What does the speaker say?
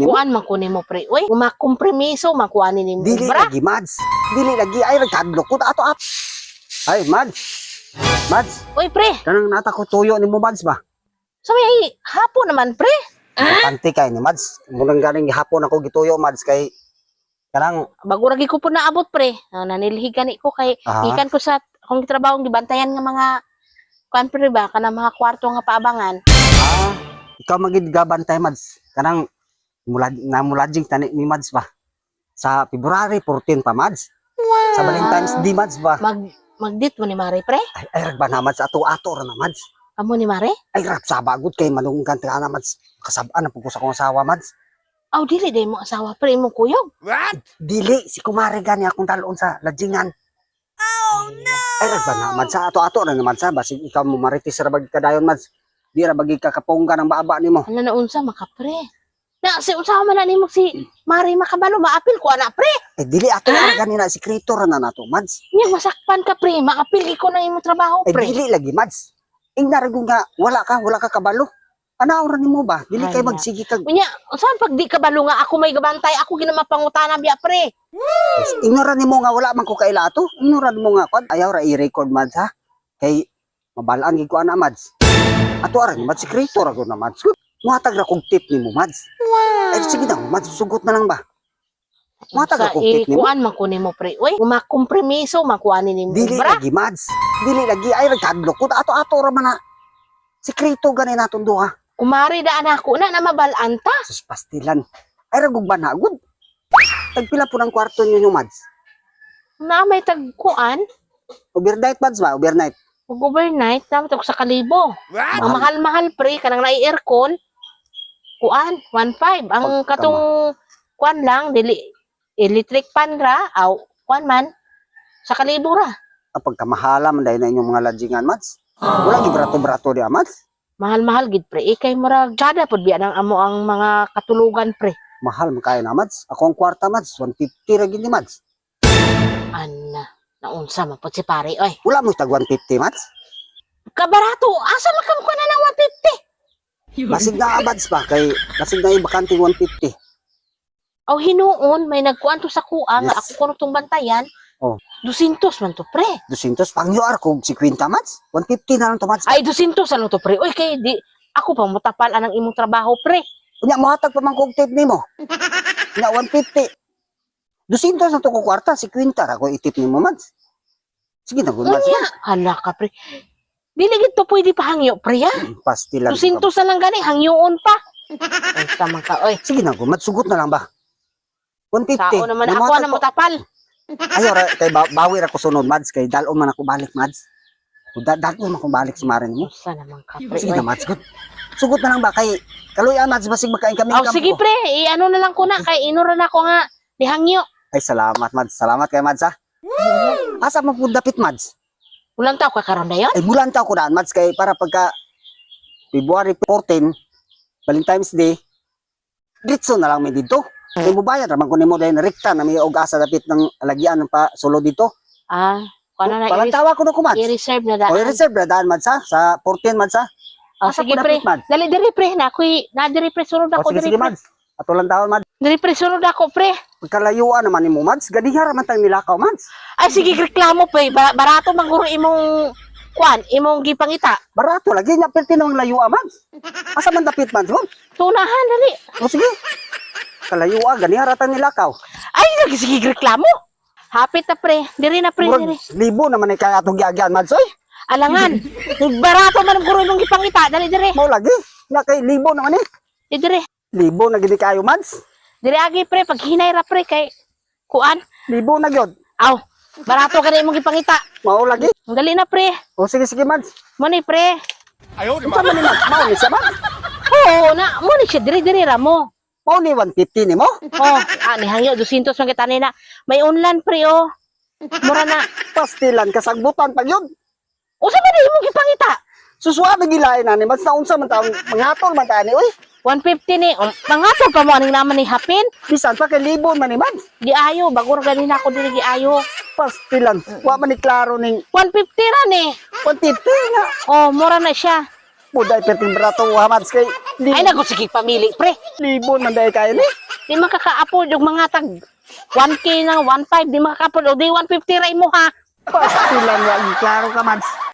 Kuan man kunin mo pre. Uy, makompromiso makuanin ni mo Dili bra. lagi, Mads. Dili lagi. Ay, nagkadlok ko. Ato, at. Ay, Mads. Mads, Uy pre, kanang nata ko tuyo ni mo, Mads ba? sabi ay hapo naman pre. Kanti kay ni Mads. Mulang galing hapon ako gituyo, Mads, kay kanang Bago ragi ko po naabot pre. Nanilhig gani ko kay Aha. ikan ko sa akong trabaho gibantayan nga mga kuan pre ba kana mga kwarto nga paabangan. ikaw magid gabantay, Mads. Kanang namulajing tani ni Mads ba? Sa February 14 pa, Mads. Sa Valentine's Day, Mads ba? Magdit mo ni Mare pre. Ay ragba na, Mads. Ato-ato ra na, Mads. Amo ni Mare? Ay rap sa bagod kay manunggan ta na, Mads. Kasabaan na po ko sa kong asawa, Mads. Aw dili day mo asawa pre mo kuyog. Dili, si kumare gani akong dalon sa lajingan. Ay ragba na, Mads. Sa ato-ato ra na, Mads. Basig ikaw mo maritis ra bagi kadayon, Mads. Di ra bagi kakapongga ng baaba nimo. Ano na unsa makapre? Na si unsa man na nimo si Mare makabalo maapil ko ana pre. Eh dili ato ra gani na sikreto ra na nato, Mads. Nya masakpan ka pre, maapil ko na imong trabaho Eh pre. dili lagi, Mads. Ingnarago nga wala ka kabalo. Anaw ra nimo ba? Dili kay Ay, magsigi kag Unya, saan pag di kabalo nga ako may gabantay, ako ginamapangutana biya pre. Ignora nimo nga wala man ko kailato. Ignora nimo nga kon ayaw ra i-record, Mads, ha. Kay mabalaan gid ko ana, Mads. Ato ara ni Mads sikreto ra gud na, Mads. Muhatag ra kog tip nimo, Mads. Ay sige na, Mads, sugot na lang ba? Muhatag ra Sa kog tip nimo. kuan man kunin mo pre. Uy, makompromiso makuanin nimo Dili bra. lagi, Mads. Dili lagi ay nagkadlok ko ato-ato ra man na. Sikreto gani naton duha. Kumari daan ako na mabalaan ta. Sus pastilan. Ay ragog banagod. Tagpila po ng kwarto niyo, Mads. Na may tagkuan, Overnight, Mads ba? Overnight. ug overnight dapat ako sa kalibo. Ang mahal-mahal pre kanang na aircon. Kuan 1.5 ang katong kuan lang dili electric pan ra aw kuan man sa kalibo ra. Kapag kamahala man dahil na inyong mga lodgingan, Mads. Wala yung brato-brato di, Mads. Mahal-mahal gid pre. Ikay murag jada pod biya nang amo ang mga katulugan pre. Mahal man kaya na, Mads. Ako ang kwarta, Mads. 150 ra gid ni, Mads. Anna, naunsa man pod si pare oy. Wala mo tag 150, Mads. Kabarato, asa man kam ko na ng 150? Basig na, Mads ba? Kay basig na yung bakante 150. Aw hinuon may nagkuan to sa kuha nga Yes. ako kuno tong bantayan. Oh. 200 man to pre. 200 pang UR kung 50, Mads. 150 na lang to, Mads. Ay 200 ano to pre. Oy kay di ako pa mutapal anang imong trabaho pre. Unya, mohatag pa man kong tip nimo. Unya, 150. 200 na to ko kwarta. 50 ra ko itip nimo, Mads. Sige na, Mads. Unya, hala ka pre. Dili gid to pwede pa hangyo pre ya. Pastilan. 200 na lang gani hangyoon pa. Ay sama ka oy. Sige na, Mads. Sugot na lang ba? 150. Sao naman ako Mohatag na ko- mutapal. Ayaw ra kay bawi ra ko sunod, Mads, kay dalon man ako balik, Mads. Dalon man ako balik si Maren mo. Usa naman ka pre. Sige oy. na, Mads. Sugot na lang ba kay kaluyan, Mads, basig makain kami Aw sige pre, ano na lang ko na kay inuran ako nga dihangyo. Ay salamat, Mads. Salamat kay Mads, ha. Asa mo pud dapit, Mads? Ulang taw ka karon dayon. Ay bulan ta ko daan, Mads, kay para pagka February 14, Valentine's Day, ditso na lang mi dito. Kay mo bayad raman ko nimo dahil rekta na may og asa dapit ng alagyan ng pa solo dito. Kuno na Palantawa ko na ko, Mads. i-reserve na O daan. reserve na daan, Mads, ha? Sa 14, Mads, ha? Oh, Asa sige ko pre. dapit, Mads? Dali diri pre na ako'y na diri pre sunod O ako sige, diri sige, pre. Mads. Atulang taon, Mads. Diri pre sunod ako pre. Pagkalayuan naman ni mo, Mads. Ganihara man tang nilakaw, Mads. Ay sige reklamo pre. Barato maguro imong kuan, imong gipangita. Barato lagi niya perti nang layuan, Mads. Asa man dapit, Mads? Oh? Tunahan dali. O sige. Kalayuan, ganihara tang nilakaw. Ay lagi sige reklamo. Hapit na pre. Diri na pre Murag diri. libo naman ay kaya atong giagyan, Mads. Oy, Alangan. Barato man maguro imong gipangita. Dali diri. mo lagi. Nga kay libo naman eh. Diri. Libo na gini kayo, Mads. Diri agi pre pag hinay ra pre kay kuan. Libo na gyud. Aw. Barato ka na imong gipangita. Mao lagi. Dali na pre. O sige, sige, Mads. Mo ni pre. Unsa man ni Mads? Mao ni siya, Mads. Oo na. Mo ni siya diri ra mo. Mao ni 150 nimo. Oh, ni hangyo 200 man kita na. May online pre oh. Mura na. Pastilan kasagbutan pag yun. Usa man na imong gipangita? Suswa na gilain na ni Mads na unsa man taong mangatol man tani, oy. 150 ni. Mangato pa mo aning naman ni hapin. Bisan pa kay libo man ni Mads. Giayo, bago ra ganina ako dili giayo. Pastilan. Wa man ni klaro ning 150 ra ni. 150 nga. Oh, mura na siya. Buday perting brato ha mads kay Ay nago sige pamili pre. libon man dai kay ni. Di makaka-afford yung mga tag 1K na 1.5 di makaka-afford o di 150 ray mo ha. Pastilan wa klaro ka mads.